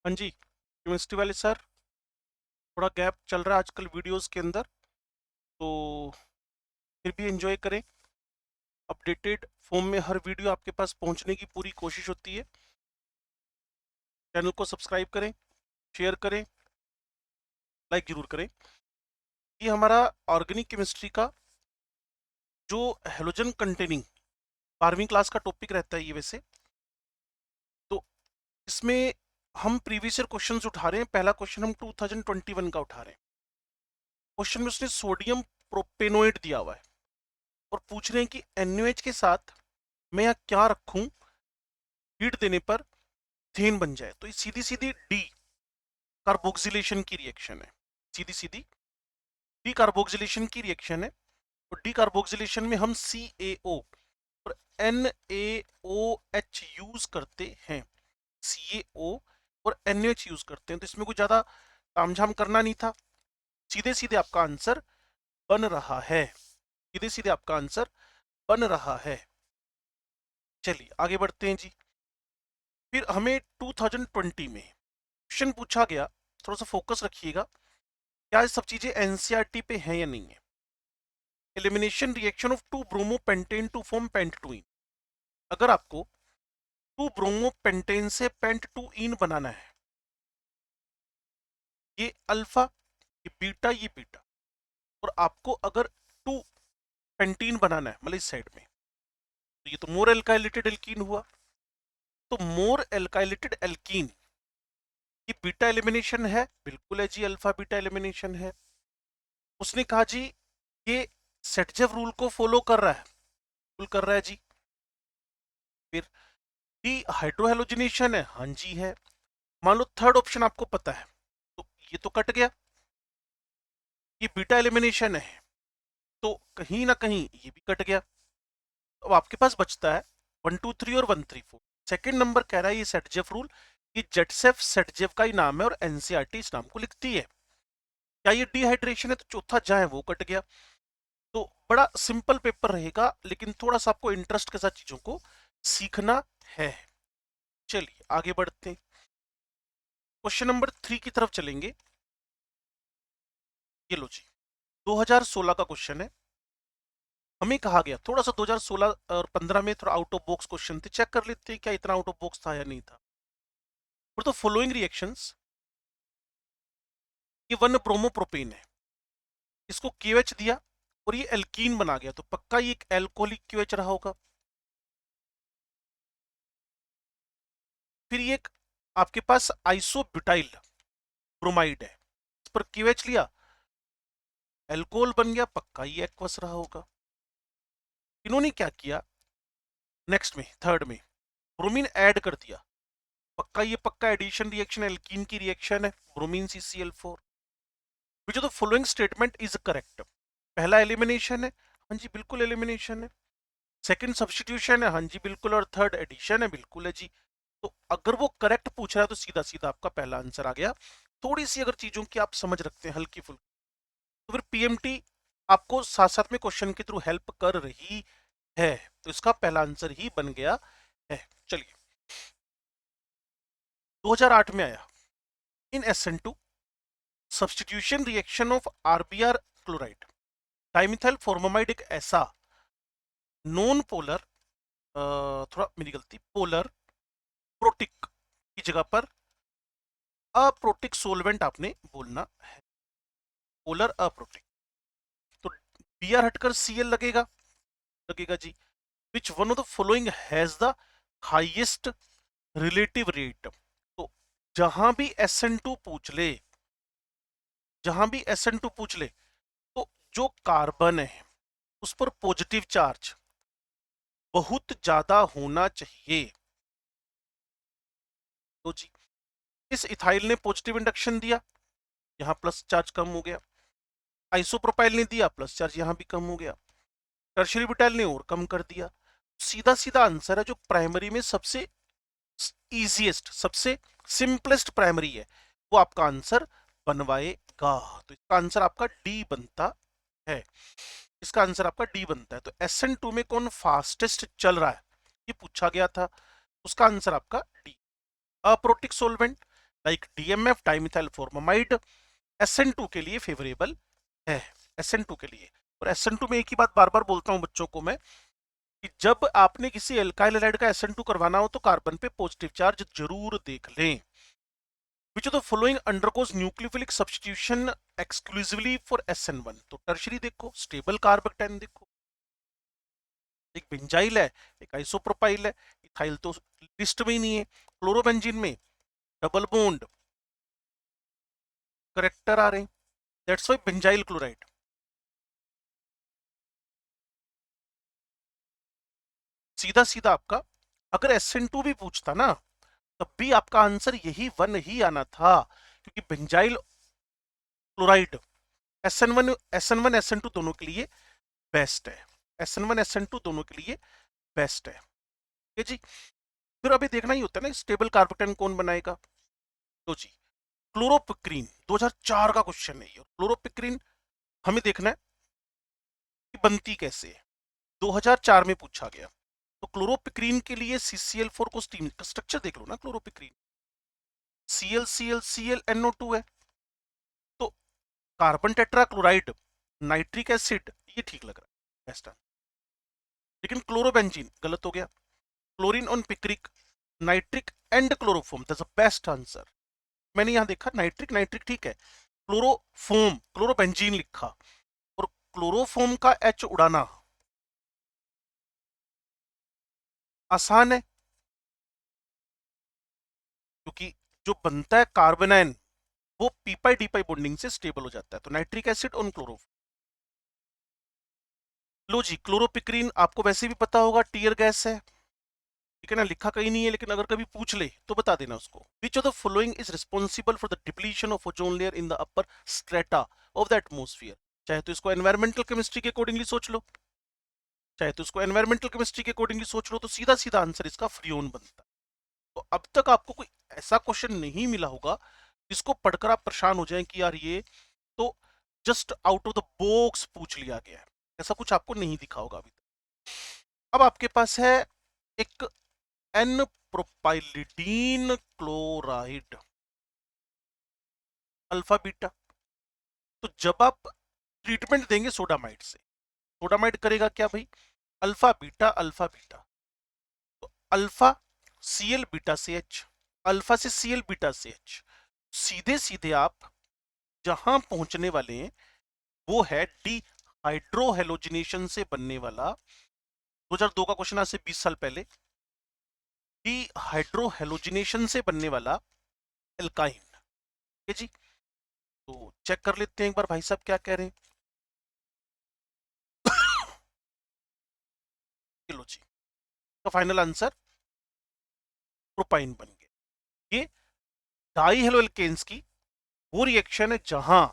हाँ जी, केमिस्ट्री वाले सर। थोड़ा गैप चल रहा है आजकल वीडियोस के अंदर, तो फिर भी एंजॉय करें। अपडेटेड फॉर्म में हर वीडियो आपके पास पहुंचने की पूरी कोशिश होती है। चैनल को सब्सक्राइब करें, शेयर करें, लाइक जरूर करें। ये हमारा ऑर्गेनिक केमिस्ट्री का जो हेलोजन कंटेनिंग 12वीं क्लास का टॉपिक रहता है ये वैसे। तो इसमें हम प्रीवियस ईयर क्वेश्चंस उठा रहे हैं। पहला क्वेश्चन हम 2021 का उठा रहे हैं। क्वेश्चन में उसने सोडियम प्रोपेनोएट दिया हुआ है और पूछ रहे हैं कि NaOH के साथ मैं यहाँ क्या रखूं, हीट देने पर थेन बन जाए। तो ये सीधी सीधी डी कार्बोक्सिलेशन की रिएक्शन है। सीधी सीधी डी कार्बोक्सिलेशन की रिएक्शन है। और डी कार्बोक्सिलेशन में हम CaO और NaOH यूज करते हैं। CaO और NaOH यूज करते हैं। तो इसमें कुछ ज्यादा तामझाम करना नहीं था। सीधे सीधे आपका आंसर बन रहा है। सीधे सीधे आपका आंसर बन रहा है। चलिए आगे बढ़ते हैं जी। फिर हमें 2020 में क्वेश्चन पूछा गया, थोड़ा सा फोकस रखिएगा। क्या ये सब चीजें एनसीईआरटी पे हैं या नहीं है। Elimination reaction of two bromopentane to form pent two ene. अगर आपको टू ब्रोमोपेंटेन से पेंट-टू-इन बनाना है, ये अल्फा, ये बीटा, ये बीटा, और आपको अगर टू पेंटीन बनाना है मतलब इस साइड में, तो ये तो मोर एल्काइलेटेड एल्कीन हुआ। तो मोर एल्काइलेटेड एल्कीन ये बीटा एलिमिनेशन है, बिल्कुल है जी, अल्फा बीटा एलिमिनेशन है। उसने कहा जी ये सेटजेव रूल को फॉलो कर रहा है, बिल्कुल कर रहा है जी। फिर डी हाइड्रोहेलोजिनेशन है, हाँ जी है। मान लो थर्ड ऑप्शन आपको पता है, तो ये तो कट गया। ये बीटा एलिमिनेशन है, तो कहीं ना कहीं ये भी कट गया। अब आपके पास बचता है 1 2 3 और 1 3 4। सेकेंड नंबर कह रहा है ये सेटजेफ रूल, ये जेटसेफ सेटजेफ का ही नाम है और एनसीईआरटी इस नाम को लिखती है। क्या ये डिहाइड्रेशन है, तो चौथा जहां है वो कट गया। तो बड़ा सिंपल पेपर रहेगा, लेकिन थोड़ा सा आपको इंटरेस्ट के साथ चीजों को सीखना है। चलिए आगे बढ़ते हैं। क्वेश्चन नंबर 3 की तरफ चलेंगे। ये लो जी, 2016 का क्वेश्चन है। हमें कहा गया थोड़ा सा 2016 और 15 में थोड़ा आउट ऑफ बॉक्स क्वेश्चन थे, चेक कर लेते हैं क्या इतना आउट ऑफ बॉक्स था या नहीं था। और तो फॉलोइंग रिएक्शंस, ये वन ब्रोमोप्रोपेन है, इसको KOH दिया और ये एल्कीन बना गया, तो पक्का ये एक एल्कोहलिक KOH रहा होगा। फिर ये एक आपके पास आइसोब्यूटाइल ब्रोमाइड है, इस पर KOH लिया, एल्कोहल बन गया, पक्का ये एक्वस रहा होगा। इन्होंने क्या किया, नेक्स्ट में थर्ड में ब्रोमीन ऐड कर दिया, पक्का ये पक्का एडिशन रिएक्शन, एल्कीन की रिएक्शन है, bromine CCl4। Which of the following statement is correct. पहला एलिमिनेशन है, हाँ जी बिल्कुल एलिमिनेशन है। सेकंड सब्स्टिट्यूशन है, हाँ जी बिल्कुल। और थर्ड एडिशन है, बिल्कुल है जी। तो अगर वो करेक्ट पूछ रहा है तो सीधा सीधा आपका पहला आंसर आ गया। थोड़ी सी अगर चीजों की आप समझ रखते हैं हल्की फुल्की, तो फिर PMT आपको साथ साथ में क्वेश्चन के थ्रू हेल्प कर रही है, तो इसका पहला आंसर ही बन गया है। चलिए 2008 में आया, इन SN2 substitution reaction of RBr chloride dimethyl formamide एक ऐसा नॉन पोलर, थोड़ा मेरी गलती, पोलर प्रोटिक की जगह पर अप्रोटिक सोलवेंट आपने बोलना है, पोलर अप्रोटिक। तो Br हटकर Cl लगेगा, लगेगा जी। Which one of the following has the highest relative rate. तो जहां भी SN2 पूछ ले, जहां भी SN2 पूछ ले, तो जो कार्बन है उस पर पॉजिटिव चार्ज बहुत ज्यादा होना चाहिए। तो जी इस इथाइल ने पॉजिटिव इंडक्शन दिया, यहां प्लस चार्ज कम हो गया। आइसोप्रोपाइल ने दिया, प्लस चार्ज यहां भी कम हो गया। टर्शियरी ब्यूटाइल ने और कम कर दिया। सीधा सीधा आंसर है जो प्राइमरी में सबसे इजीएस्ट, सबसे सिंपलेस्ट प्राइमरी है, वो आपका आंसर बनवाएगा। तो इसका आंसर आपका डी बनता है। इसका आंसर आपका डी बनता है। तो SN2 में कौन फास्टेस्ट चल रहा है ये पूछा गया था, उसका आंसर आपका D. Aprotic solvent, like DMF dimethyl formamide SN2 के लिए फेवरेबल है, SN2 के लिए। और SN2 में एक ही बात बार बार बोलता हूं बच्चों को मैं, कि जब आपने किसी एल्काइल हैलाइड का SN2 करवाना हो तो कार्बन पे पॉजिटिव चार्ज जरूर देख लें। Which of the following undergoes nucleophilic substitution exclusively for SN1? तो टर्शरी देखो, स्टेबल कार्बोकेटाइन देखो, एक बेंजाइल है, एक आइसोप्रोपाइल है, इथाइल तो लिस्ट में ही नहीं है। क्लोरोबेंजीन में डबल बॉन्ड करेक्टर आ रहे हैं, दैट्स व्हाई बेंजाइल क्लोराइड। सीधा सीधा आपका अगर SN2 भी पूछता ना तब भी आपका आंसर यही 1 ही आना था, क्योंकि बेंजाइल क्लोराइड SN1 SN2 दोनों के लिए बेस्ट है, SN1 SN2 दोनों के लिए बेस्ट है। ठीक है जी। फिर अभी देखना ही होता है ना स्टेबल कार्बोकेटाइन कौन बनाएगा। तो जी क्लोरोपिक्रीन 2004 का क्वेश्चन है ये। क्लोरोपिक्रीन हमें देखना है कि बनती कैसे है, 2004 में पूछा गया। तो क्लोरोपिक्रीन के लिए CCl4 को स्टीम का स्ट्रक्चर देख लो ना, क्लोरोपिक्रीन ClClClNO2 है, तो carbon tetra chloride nitric acid, ये ठीक लग रहा है बेस्ट आंसर। लेकिन क्लोरोबेंजीन गलत हो गया, chlorine on picric nitric and chloroform, that's the best answer. मैंने यहां देखा नाइट्रिक नाइट्रिक ठीक है, क्लोरोफॉर्म क्लोरोबेंजीन लिखा, और क्लोरोफॉर्म का H उड़ाना आसान है, क्योंकि जो बनता है कार्बोनाइन वो पीपाई डीपाई बॉन्डिंग से स्टेबल हो जाता है। तो nitric acid on chloroform. Low ji chloropicrin आपको वैसे भी पता होगा टीयर गैस है, ठीक है ना, लिखा कहीं नहीं है, लेकिन अगर कभी पूछ ले तो बता देना उसको। विच of the following is responsible for the depletion of ozone layer in the upper strata of the atmosphere? चाहे तो इसको एनवायरमेंटल केमिस्ट्री के अकॉर्डिंगली सोच लो, चाहे तो इसको एनवायरमेंटल केमिस्ट्री के अकॉर्डिंगली सोच लो, तो सीधा सीधा आंसर इसका फ्रियोन बनता है। तो अब तक आपको कोई ऐसा क्वेश्चन नहीं मिला होगा जिसको पढ़कर आप परेशान हो जाएं कि यार ये तो just out of the box पूछ लिया गया है, ऐसा कुछ आपको नहीं दिखा होगा अभी तक। अब आपके पास है एक एन प्रोपाइलिडीन क्लोराइड अल्फा बीटा। तो जब आप ट्रीटमेंट देंगे सोडामाइड से, सोडामाइड करेगा क्या भाई, अल्फा बीटा। तो अल्फा Cl बीटा से H, अल्फा से Cl बीटा से H, सीधे सीधे आप जहां पहुंचने वाले हैं वो है डी हाइड्रोहेलोजिनेशन से बनने वाला, 2002 का क्वेश्चन आज से 20 साल पहले, डी हाइड्रोहेलोजिनेशन से बनने वाला एल्काइन। ठीक है जी। तो चेक कर लेते हैं एक बार भाई साहब क्या कह रहे हैं। चलो जी, तो फाइनल आंसर प्रोपाइन बन गया। ये डाई हेलो एल्केन्स की वो रिएक्शन है जहां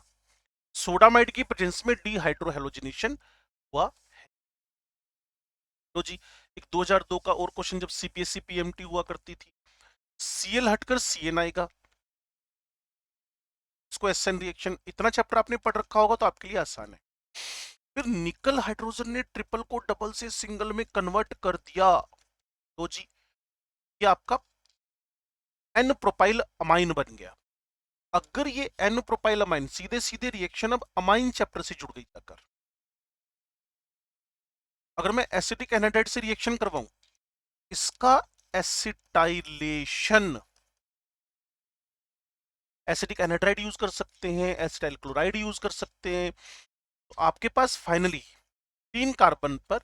सोडामाइड की प्रेजेंस में डी हाइड्रोहेलोजिनेशन हुआ। तो जी एक 2002 का और क्वेश्चन, जब CPSC PMT हुआ करती थी, Cl हटकर Cn आएगा, इसको SN रिएक्शन, इतना चैप्टर आपने पढ़ रखा होगा तो आपके लिए आसान है। फिर निकल हाइड्रोजन ने ट्रिपल को डबल से सिंगल में कन्वर्ट कर दिया, तो जी ये आपका एन प्रोपाइल अमाइन बन गया। अगर ये एन प्रोपाइल अमाइन सीधे सीधे रिएक्शन अब अमाइन चैप्टर से जुड़ गई जाकर, अगर मैं एसिटिक एनाइड्राइड से रिएक्शन करवाऊं, इसका एसिटाइलेशन, एसिटिक एनाइड्राइड यूज कर सकते हैं, एसिटाइल क्लोराइड यूज कर सकते हैं, तो आपके पास फाइनली 3 कार्बन पर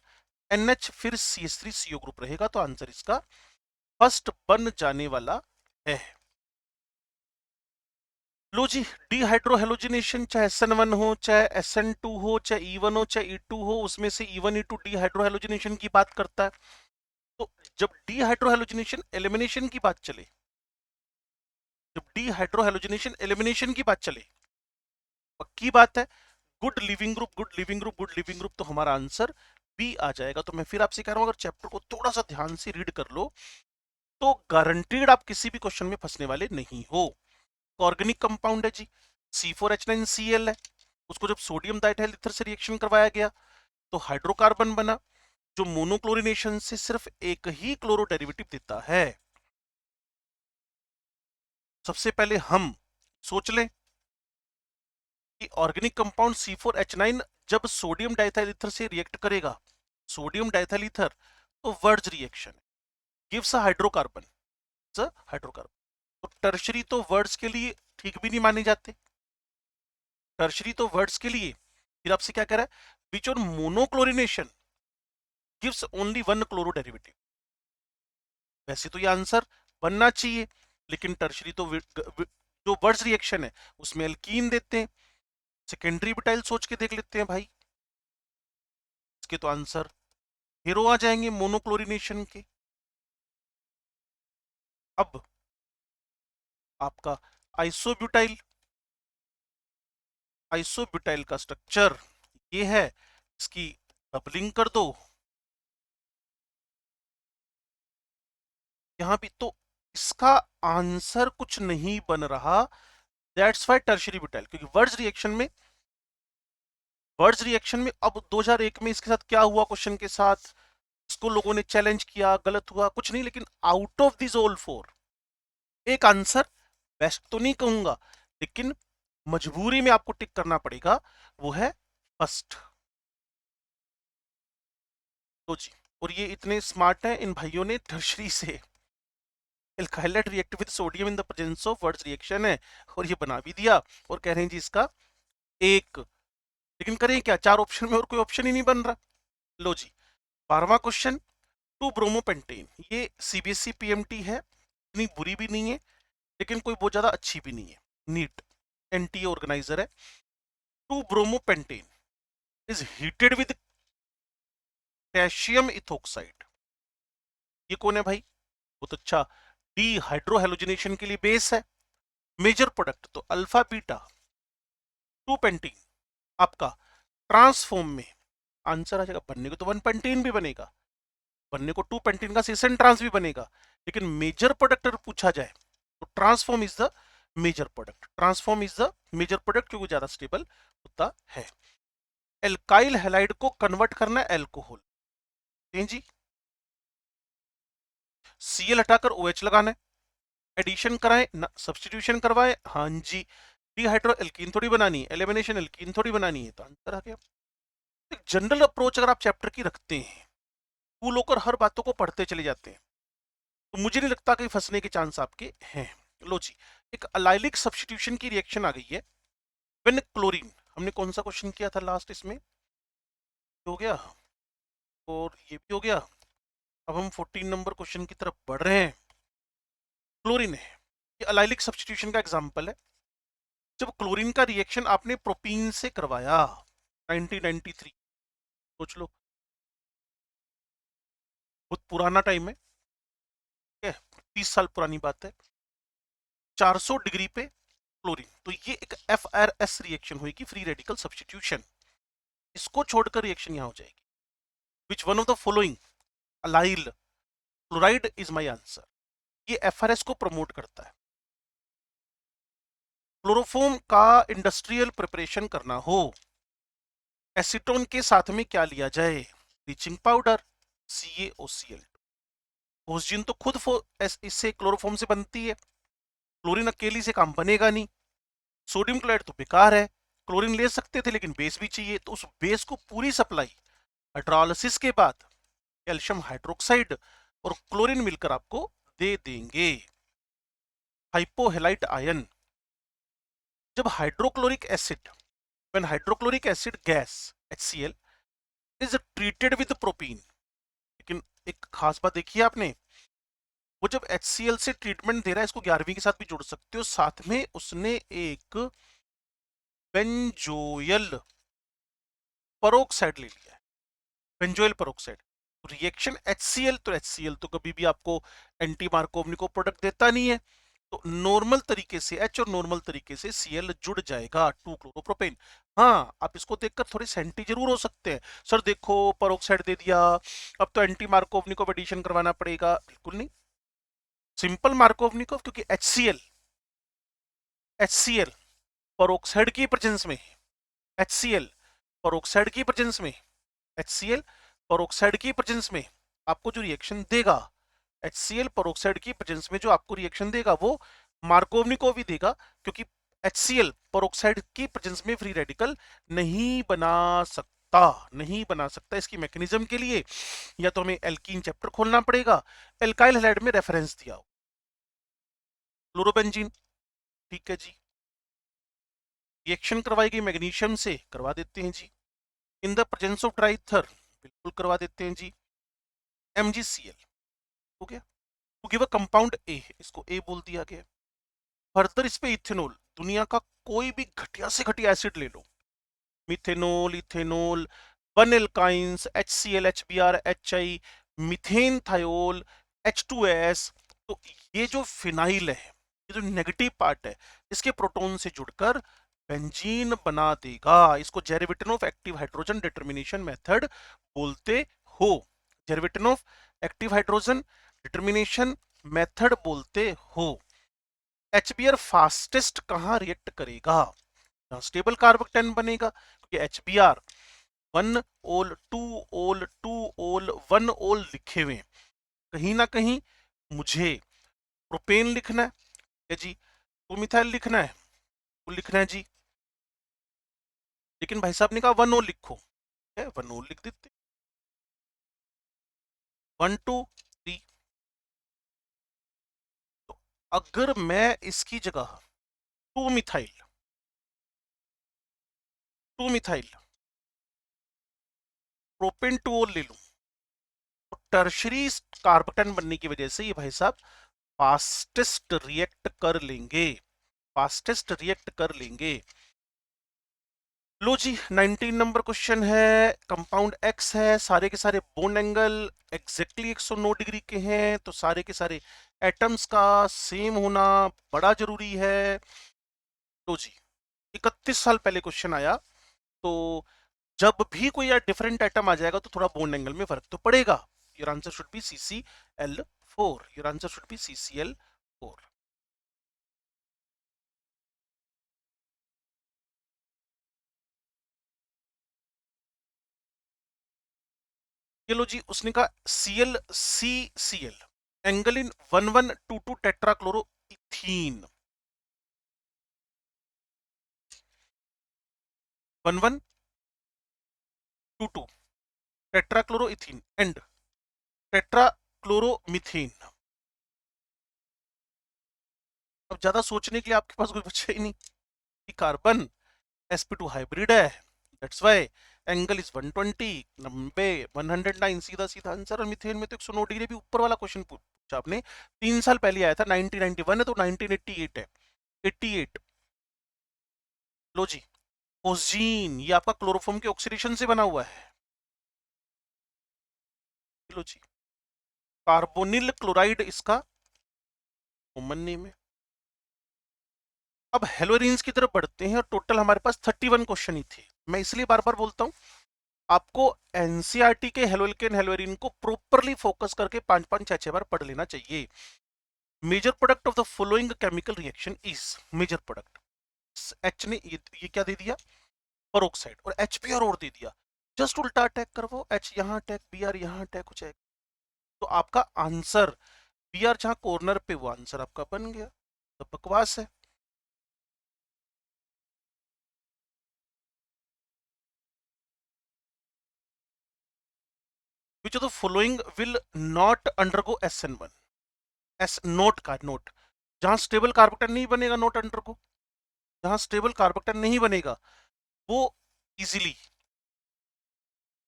NH फिर CH3CO ग्रुप रहेगा। तो आंसर इसका फर्स्ट बन जाने वाला है। लो जी डीहाइड्रोहेलोजिनेशन चाहे SN1 हो, चाहे SN2 हो, चाहे E1 हो, चाहे E2 हो, उसमें से E1 E2 डीहाइड्रोहेलोजिनेशन की बात करता है। तो जब डीहाइड्रोहेलोजिनेशन एलिमिनेशन की बात चले, जब डीहाइड्रोहेलोजिनेशन एलिमिनेशन की बात चले, पक्की बात है good leaving group, good leaving group, good leaving group, तो हमारा आंसर बी आ जाएगा। तो मैं फिर आपसे कह रहा हूं अगर चैप्टर को थोड़ा सा ध्यान से रीड कर लो तो गारंटीड आप किसी भी क्वेश्चन में फंसने वाले नहीं हो। ऑर्गेनिक कंपाउंड है जी, C4H9Cl है, उसको जब सोडियम डाइथाइल ईथर से रिएक्शन करवाया गया तो हाइड्रोकार्बन बना, जो मोनोक्लोरिनेशन से सिर्फ एक ही क्लोरो डेरिवेटिव देता है। सबसे पहले हम सोच लें कि ऑर्गेनिक कंपाउंड C4H9 जब सोडियम डाइथाइल ईथर से रिएक्ट करेगा, सोडियम डाइथाइल ईथर, तो verge reaction gives a hydrocarbon, hydrocarbon. तो टर्शरी तो वर्ड्स के लिए ठीक भी नहीं माने जाते, टर्शरी तो वर्ड्स के लिए। फिर आपसे क्या कह रहा है, which on monochlorination gives only one chloro derivative. वैसे तो ये आंसर बनना चाहिए, लेकिन टर्शरी तो जो वर्ड्स रिएक्शन है उसमें एल्कीन देते हैं। सेकेंडरी ब्यूटाइल सोच के देख लेते हैं भाई, इसके तो आंसर हीरो आ जाएंगे मोनोक्लोरिनेशन के। अब आपका आइसोब्यूटाइल, आइसोब्यूटाइल का स्ट्रक्चर ये है, इसकी डबलिंग कर दो यहां भी, तो इसका आंसर कुछ नहीं बन रहा। दैट्स वाई टर्शरी ब्यूटाइल, क्योंकि वर्ड्स रिएक्शन में अब 2001 में इसके साथ क्या हुआ, क्वेश्चन के साथ इसको लोगों ने चैलेंज किया, गलत हुआ कुछ नहीं, लेकिन out of this all four एक आंसर, बेस्ट तो नहीं कहूंगा लेकिन मजबूरी में आपको टिक करना पड़ेगा, वो है फर्स्ट। तो जी, और ये इतने स्मार्ट हैं इन भाइयों ने, टर्शरी से alkyl react with sodium in the presence of words reaction है, और ये बना भी दिया, और कह रहे हैं जी इसका एक। लेकिन करें क्या, चार ऑप्शन में और कोई ऑप्शन ही नहीं बन रहा। लो जी, 12वां क्वेश्चन, 2 ब्रोमोपेंटेन, ये सीबीएसई पीएमटी है, इतनी बुरी भी नहीं है लेकिन कोई बहुत ज्यादा अच्छी भी नहीं है, नीट एनटीए ऑर्गेनाइजर है। 2 bromopentane is heated with potassium ethoxide, ये कौन है भाई, बहुत अच्छा, डी हाइड्रोहेलोजिनेशन के लिए बेस है। मेजर प्रोडक्ट तो अल्फा बीटा 2 पेंटीन, आपका ट्रांसफॉर्म में आंसर आ जाएगा, बनने को तो 1 पेंटीन भी बनेगा, बनने को 2 पेंटीन का सीसन ट्रांस भी बनेगा, लेकिन मेजर प्रोडक्ट अगर पूछा जाए तो transform is the major product, transform is the major product, क्योंकि ज्यादा स्टेबल होता है। एल्काइल हैलाइड को कन्वर्ट करना है एल्कोहल, जी Cl हटाकर OH लगाना है, एडिशन कराएं ना सब्सटीट्यूशन करवाएं, हाँ जी, डिहाइड्रो एल्कीन थोड़ी बनानी है, एलिमिनेशन एल्कीन थोड़ी बनानी है, तो आंसर आ गया। एक जनरल अप्रोच अगर आप चैप्टर की रखते हैं, कूल होकर हर बातों को पढ़ते चले जाते हैं, तो मुझे नहीं लगता कि फंसने के चांस आपके हैं। लो जी, एक अलाइलिक सब्सटीट्यूशन की रिएक्शन आ गई है, व्हेन क्लोरीन, हमने कौन सा क्वेश्चन किया था लास्ट, इसमें हो गया और ये भी हो गया। अब हम 14 नंबर क्वेश्चन की तरफ बढ़ रहे हैं। क्लोरीन है, ये अलाइलिक सब्सटीट्यूशन का एग्जांपल है, जब क्लोरीन का रिएक्शन आपने प्रोपीन से करवाया 1993, सोच लो बहुत पुराना टाइम है, ठीक है, 30 साल पुरानी बात है, 400 डिग्री पे क्लोरीन, तो ये एक FRS रिएक्शन होगी, फ्री रेडिकल सब्सटीट्यूशन। इसको छोड़कर रिएक्शन यहां हो जाएगी, विच one of the following allyl chloride is my answer, ये FRS को प्रमोट करता है। क्लोरोफॉर्म का इंडस्ट्रियल प्रिपरेशन करना हो, एसीटोन के साथ में क्या लिया जाए, ब्लीचिंग पाउडर, CaOCl। फोस्जीन तो खुद इससे क्लोरोफॉर्म से बनती है, क्लोरीन अकेली से काम बनेगा नहीं, सोडियम क्लोराइड तो बेकार है, क्लोरीन ले सकते थे लेकिन बेस भी चाहिए, तो उस बेस को पूरी सप्लाई हाइड्रोलिसिस के बाद कैल्शियम हाइड्रोक्साइड और क्लोरीन मिलकर आपको दे देंगे। हाइपोहेलाइट आयन, जब hydrochloric acid, when hydrochloric acid gas HCl is treated with propene, लेकिन एक खास बात देखिए आपने, वो जब HCl से ट्रीटमेंट दे रहा है, इसको 11वीं के साथ भी जोड़ सकते हो, साथ में उसने एक बेंजोयल परोक्साइड ले लिया है, बेंजोयल परोक्साइड, रिएक्शन HCl, तो HCl तो कभी भी आपको एंटी मार्कोवनिको प्रोडक्ट देता नहीं है, तो नॉर्मल तरीके से H और नॉर्मल तरीके से Cl जुड़ जाएगा 2 क्लोरोप्रोपेन। हाँ, आप इसको देखकर थोड़े सेंटी जरूर हो सकते हैं, सर देखो परोक्साइड दे दिया, अब तो एंटी मार्कोवनिको एडिशन करवाना पड़ेगा, बिल्कुल नहीं, सिंपल मार्कोवनिको, क्योंकि HCl परोक्साइड की प्रेजेंस में, HCl परोक्साइड की प्रेजेंस में, HCl परोक्साइड की प्रेजेंस में आपको जो रिएक्शन देगा, HCl परोक्साइड की प्रेजेंस में जो आपको रिएक्शन देगा वो मार्कोवनिकोव भी देगा, क्योंकि HCl पेरोक्साइड की प्रेजेंस में फ्री रेडिकल नहीं बना सकता, नहीं बना सकता। इसकी मैकेनिज्म के लिए या तो हमें एल्कीन चैप्टर खोलना पड़ेगा, एल्काइल हैलाइड में रेफरेंस दिया हो, फ्लोरोबेंजीन, ठीक है जी। रिएक्शन करवाई गई मैग्नीशियम से, करवा देते हैं जी। In the presence of dry ether, बिल्कुल करवा देते हैं जी। MgCl हो गया। To give a compound A, इसको ए बोल दिया गया। फर्दर इस पे इथेनॉल, दुनिया का कोई भी घटिया से घटिया एसिड ले लो, methanol, ethanol, one alkynes, HCl, HBr, HI, methane thiol, H2S। तो ये जो फिनाइल है, ये जो नेगेटिव पार्ट है, इसके प्रोटॉन से जुड़कर बेंजीन बना देगा। इसको जेरेविटनोफ एक्टिव हाइड्रोजन डिटर्मिनेशन मेथड बोलते हो, जेरेविटनोफ एक्टिव हाइड्रोजन डिटर्मिनेशन मेथड बोलते हो। HBr फास्टेस्ट कहां रिएक्ट करेगा? स्टेबल कार्बन 10 बनेगा, क्योंकि HBr 1 ओल 2 ओल 2 ओल 1 ओल लिखे हुए हैं। कहीं ना कहीं मुझे प्रोपेन लिखना है जी, तो मिथाइल लिखना है, वो लिखना है जी, लेकिन भाई साहब ने कहा 1 ओल लिखो, है 1 ओल लिख देते, 1 2 3। तो अगर मैं इसकी जगह 2 मिथाइल 2 मिथाइल प्रोपेन 2 ओल ले लूं, तो टर्शरी कार्बन बनने की वजह से ये भाई साहब फास्टेस्ट रिएक्ट कर लेंगे, फास्टेस्ट रिएक्ट कर लेंगे। लो जी, 19 नंबर क्वेश्चन है। कंपाउंड एक्स है, सारे के सारे बोन एंगल एग्जैक्टली 109 डिग्री के हैं, तो सारे के सारे एटम्स का सेम होना बड़ा जरूरी है। लो जी, 31 साल पहले क्वेश्चन आया, तो जब भी कोई डिफरेंट एटम आ जाएगा तो थोड़ा बोन एंगल में फर्क तो पड़ेगा। Your answer should be CCl4, your answer should be CCl4। ये लो जी, उसने कहा ClCCl, angle in 1122 tetrachloro ethene, 1122 tetrachloro ethene and tetrachloromethane. अब ज्यादा सोचने के लिए आपके पास कोई बचा ही नहीं कि कार्बन sp2 हाइब्रिड है, दैट्स व्हाई एंगल इज 120, 90, 109, सीधा सीधा आंसर। और मीथेन में तो 109 डिग्री भी ऊपर वाला क्वेश्चन पूछा आपने, 3 साल पहले आया था, 1991 है, तो 1988 है, 88। लो जी, ओजीन, ये आपका क्लोरोफॉर्म के ऑक्सीडेशन से बना हुआ है। लो जी, कार्बोनिल क्लोराइड इसका कॉमन नेम है। अब हेलोरिन्स की तरफ बढ़ते हैं, और टोटल हमारे पास 31 क्वेश्चन ही थे। मैं इसलिए बार बार बोलता हूं, आपको एनसीईआरटी के हेलोल्केन हेलोरिन को प्रॉपरली फोकस करके 5-5 6-6 बार पढ़ लेना चाहिए। Major product of the following chemical reaction is, major product, H ने ये क्या दे दिया, पेरोक्साइड, और HBr और दे दिया, जस्ट उल्टा अटैक करवाओ, H यहां अटैक, Br यहां अटैक हो जाएगा, तो आपका आंसर Br जहां कॉर्नर पे, वो आंसर आपका बन गया। तो बकवास है। विच of the following will not undergo SN1, S note का नोट, जहां स्टेबल कार्बोक्टेन नहीं बनेगा नोट अंडरगो, जहां स्टेबल कार्बोक्टेन नहीं बनेगा वो इजीली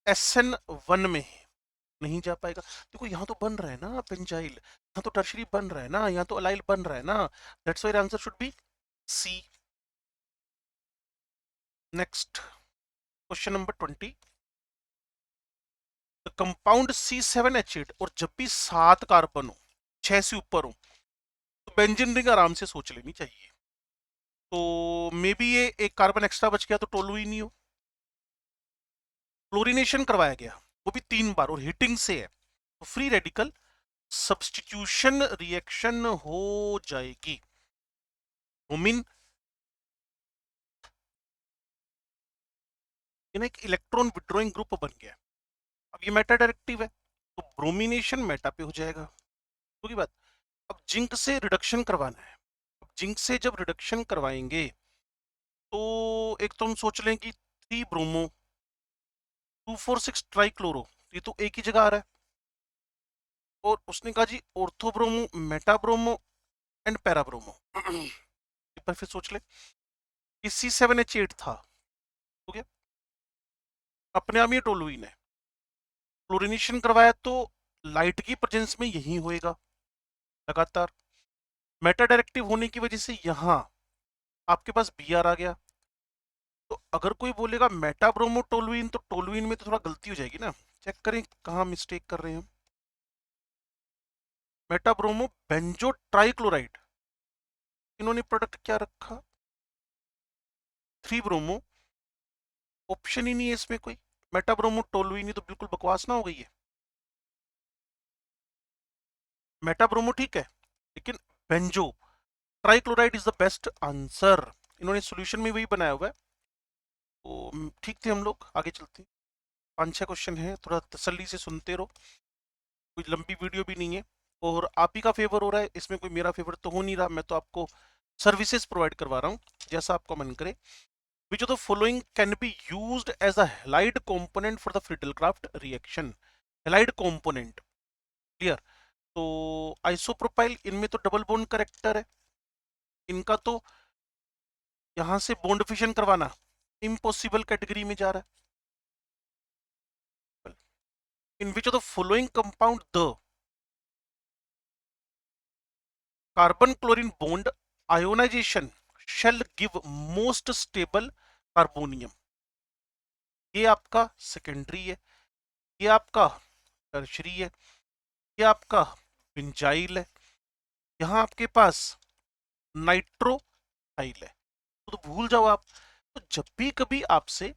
SN1 में नहीं जा पाएगा। देखो यहाँ तो बन रहा है ना पेंजाइल, यहाँ तो टर्शरी बन रहा है ना, यहाँ तो अलाइल बन रहा है ना, that's why answer should be C. Next question number 20, compound C7H8, और जब भी 7 कार्बन हो, 6 से ऊपर हो, तो बेंजीन रिंग आराम से सोच लेनी चाहिए। तो मे बी ये एक कार्बन एक्स्ट्रा बच गया तो टोलू ही नहीं हो। क्लोरीनेशन करवाया गया, वो भी 3 बार, और हीटिंग से है, तो फ्री रेडिकल सब्स्टिट्यूशन रिएक्शन हो जाएगी। ब्रोमीन एक इलेक्ट्रॉन विड्रॉइंग ग्रुप बन गया, अब ये मेटा डायरेक्टिव है, तो ब्रोमिनेशन मेटा पे हो जाएगा, तो की बात। अब जिंक से रिडक्शन करवाना है, जिंक से जब रिडक्शन करवाएंगे तो एक तो हम सोच लें कि 3 ब्रोमो 2,4,6 ट्राइक्लोरो, ये तो एक ही जगह आ रहा है। और उसने कहा जी ऑर्थोब्रोमो, मेटाब्रोमो एंड पैराब्रोमो। एक बार फिर सोच ले कि C7H8 था, हो गया, अपने आप ये टोलुइन है। क्लोरिनेशन करवाया तो लाइट की प्रेजेंस में यही होएगा लगातार। मेटा डायरेक्टिव होने की वजह से यहाँ आपके पास Br आ गया। तो अगर कोई बोलेगा मेटाब्रोमो टोलुइन, तो टोलुइन में तो थोड़ा गलती हो जाएगी ना। चेक करें कहाँ मिस्टेक कर रहे हैं हम। मेटाब्रोमो बेंजो ट्राइक्लोराइड, इन्होंने प्रोडक्ट क्या रखा, 3 ब्रोमो। ऑप्शन ही नहीं है इसमें कोई। मेटाब्रोमो टोलुइन तो बिल्कुल बकवास ना हो गई है। मेटाब्रोमो ठीक है, लेकिन benzo trichloride is the best answer. इन्होंने सॉल्यूशन में वही बनाया हुआ है। तो ठीक थे हम लोग, आगे चलते हैं। 5-6 क्वेश्चन है, थोड़ा तसल्ली से सुनते रहो, कोई लंबी वीडियो भी नहीं है। और आप ही का फेवर हो रहा है इसमें, कोई मेरा फेवर तो हो नहीं रहा। मैं तो आपको सर्विसेज प्रोवाइड करवा रहा हूँ, जैसा आपका मन करे। Which of the following can be used as a halide component for the Friedel-Crafts reaction? Halide component, clear. तो आइसोप्रोपाइल, इनमें तो डबल बॉन्ड करेक्टर है, इनका तो यहां से बॉन्ड फिशन करवाना इम्पॉसिबल कैटेगरी में जा रहा है। In which of the following compound the carbon chlorine bond ionisation shall give most stable carbonium. ये आपका सेकेंडरी है, ये आपका टर्शरी है, ये आपका बेंजाइल है, यहाँ आपके पास नाइट्रोथाइल है। तो भूल जाओ आप। तो जब भी कभी आपसे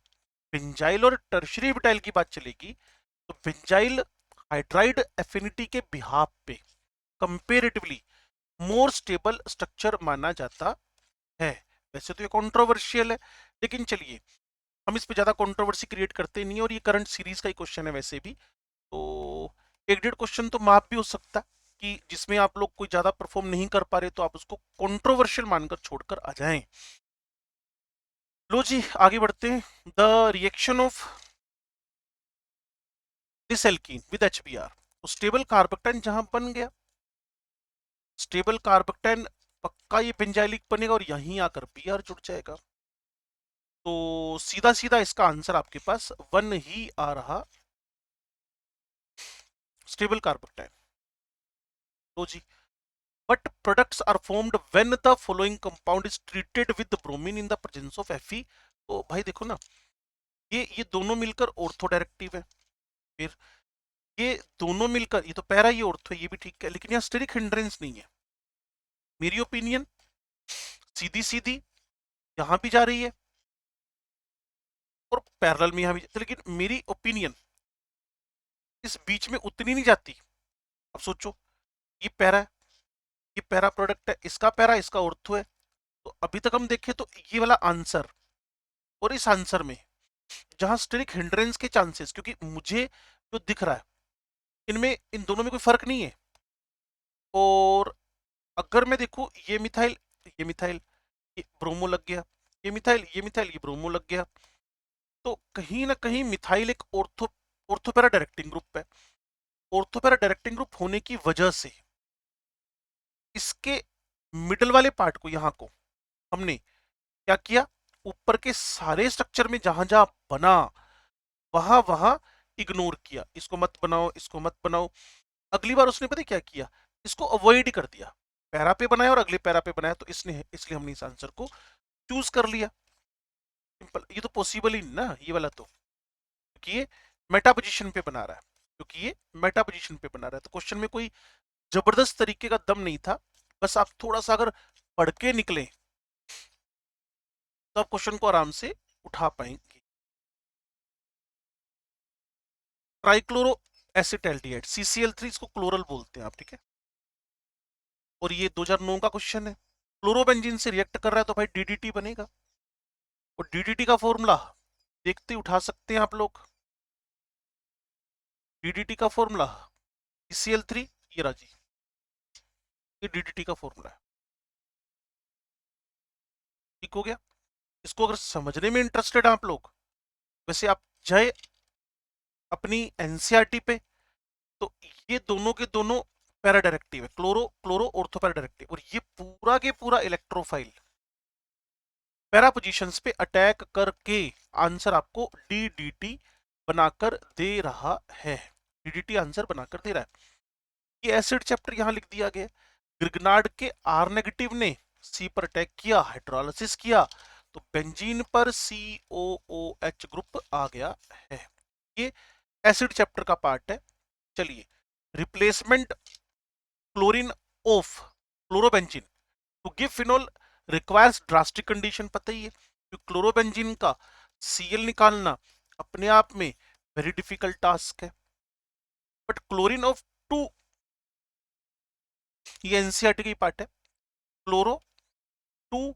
बेंजाइल और टर्शरी ब्यूटाइल की बात चलेगी, तो बेंजाइल हाइड्राइड एफिनिटी के बिहाफ पे कंपेरेटिवली मोर स्टेबल स्ट्रक्चर माना जाता है। वैसे तो ये कंट्रोवर्शियल है, लेकिन चलिए हम इस पे ज्यादा कंट्रोवर्सी क्रिएट करते नहीं, और ये करंट सीरीज का ही क्वेश्चन है वैसे भी। तो 1-1.5 क्वेश्चन तो माफ भी हो सकता है कि जिसमें आप लोग कोई ज्यादा परफॉर्म नहीं कर पा रहे, तो आप उसको कंट्रोवर्शियल मानकर छोड़कर आ जाएं। लो जी आगे बढ़ते हैं। The reaction of this alkene with HBr, तो स्टेबल कार्बोक्टाइन जहां बन गया, स्टेबल कार्बोक्टाइन पक्का ये बेंजाइलिक बनेगा और यहीं आकर Br जुड़ जाएगा। तो सीधा सीधा इसका आंसर आपके पास 1 ही आ रहा, स्टेबल कार्बोक्टाइन। लो जी, but products are formed when the following compound is treated with bromine in the presence of Fe। तो भाई देखो ना, ये दोनों मिलकर ऑर्थो डायरेक्टिव है। फिर ये दोनों मिलकर, ये तो पैरा, ये ऑर्थो है, ये भी ठीक है, लेकिन यहाँ स्टेरिक हिंड्रेंस नहीं है। मेरी ओपिनियन सीधी सीधी यहाँ भी जा रही है और पैरेलल में यहाँ भी, लेकिन मेरी ओपिनियन इस बीच में उतनी नहीं जाती। अब सोचो, ये पैरा है, ये पैरा प्रोडक्ट है, इसका पैरा, इसका ऑर्थो है। तो अभी तक हम देखें तो ये वाला आंसर और इस आंसर में जहां स्टेरिक हिंड्रेंस के चांसेस, क्योंकि मुझे जो दिख रहा है इनमें, इन दोनों में कोई फर्क नहीं है। और अगर मैं देखूं, ये मिथाइल, ये मिथाइल, ये ब्रोमो लग गया, ये मिथाइल, ये मिथाइल, ये ब्रोमो लग गया। तो कहीं ना कहीं मिथाइल एक ऑर्थोपैरा डायरेक्टिंग ग्रुप है। ऑर्थोपैरा डायरेक्टिंग ग्रुप होने की वजह से इसके मिडल वाले पार्ट को, यहाँ को हमने क्या किया, ऊपर के सारे स्ट्रक्चर में जहां जहां बना वहां वहां इग्नोर किया। इसको मत बनाओ, इसको मत बनाओ। अगली बार उसने पता क्या किया, इसको अवॉइड कर दिया, पैरा पे बनाया और अगले पैरा पे बनाया। तो इसने, इसलिए हमने इस आंसर को चूज कर लिया। सिंपल, ये तो पॉसिबल ही नहीं ना ये वाला, तो क्योंकि ये मेटा पोजीशन पे बना रहा है, क्योंकि ये मेटा पोजीशन पे बना रहा है। तो क्वेश्चन में कोई जबरदस्त तरीके का दम नहीं था। बस आप थोड़ा सा अगर पढ़ के निकले तो आप क्वेश्चन को आराम से उठा पाएंगे। ट्राइक्लोरो एसिटल्डिहाइड CCl3, इसको क्लोरल बोलते हैं आप, ठीक है। और ये 2009 का क्वेश्चन है। क्लोरोबेंजीन से रिएक्ट कर रहा है तो भाई DDT बनेगा। और DDT का फॉर्मूला देखते उठा सकते हैं आप लोग। DDT का फॉर्मूला CCl3, ये राजी, ये DDT का फॉर्मूला है। ठीक हो गया। इसको अगर समझने में इंटरेस्टेड आप लोग, वैसे आप जाए अपनी एनसीईआरटी पे, तो ये दोनों के दोनों पैरा डायरेक्टिव है, chloro chloro ortho para directive, और ये पूरा के पूरा इलेक्ट्रोफाइल पैरा पोजीशंस पे अटैक करके आंसर आपको डीडीटी बनाकर दे रहा है। डीडीटी आंसर बनाकर दे रहा है। ये एसिड चैप्टर यहां लिख दिया गया। ग्रिग्नार्ड के आर नेगेटिव ने सी पर अटैक किया, हाइड्रोलाइसिस किया, तो बेंजीन पर COOH ग्रुप आ गया है। ये एसिड चैप्टर का पार्ट है। चलिए, replacement chlorine of chlorobenzene to give phenol requires drastic condition, पता ही है कि क्लोरोबेंजीन का Cl निकालना अपने आप में वेरी डिफिकल्ट टास्क है। बट क्लोरीन ऑफ 2, ये एनसीईआरटी की पार्ट है। क्लोरो 2,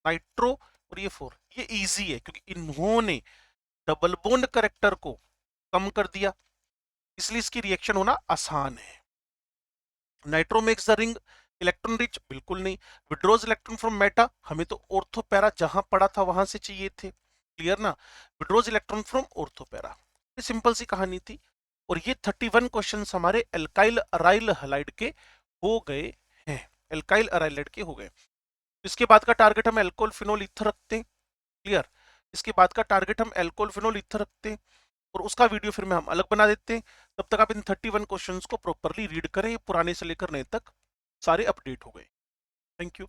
नाइट्रो और ये 4, ये इजी है क्योंकि इन्होंने डबल बॉन्ड करेक्टर को कम कर दिया, इसलिए इसकी रिएक्शन होना आसान है। Nitro makes the ring electron rich, बिल्कुल नहीं। विड्रॉज इलेक्ट्रॉन फ्रॉम मेटा, हमें तो ऑर्थोपैरा जहां पड़ा था वहां से चाहिए थे, क्लियर ना। विड्रॉज इलेक्ट्रॉन फ्रॉम ऑर्थोपैरा, ये सिंपल सी कहानी थी। और ये 31 क्वेश्चंस हमारे एल्काइल अराइल हैलाइड के हो गए हैं। एल्काइल अराइल के हो गए। इसके बाद का टारगेट हम एल्कोहल फिनोल ईथर रखते हैं, क्लियर। इसके बाद का टारगेट हम एल्कोहल फिनोल ईथर रखते हैं, और उसका वीडियो फिर में हम अलग बना देते हैं। तब तक आप इन 31 क्वेश्चंस को प्रॉपरली रीड करें, पुराने से लेकर नए तक सारे अपडेट हो गए। Thank you.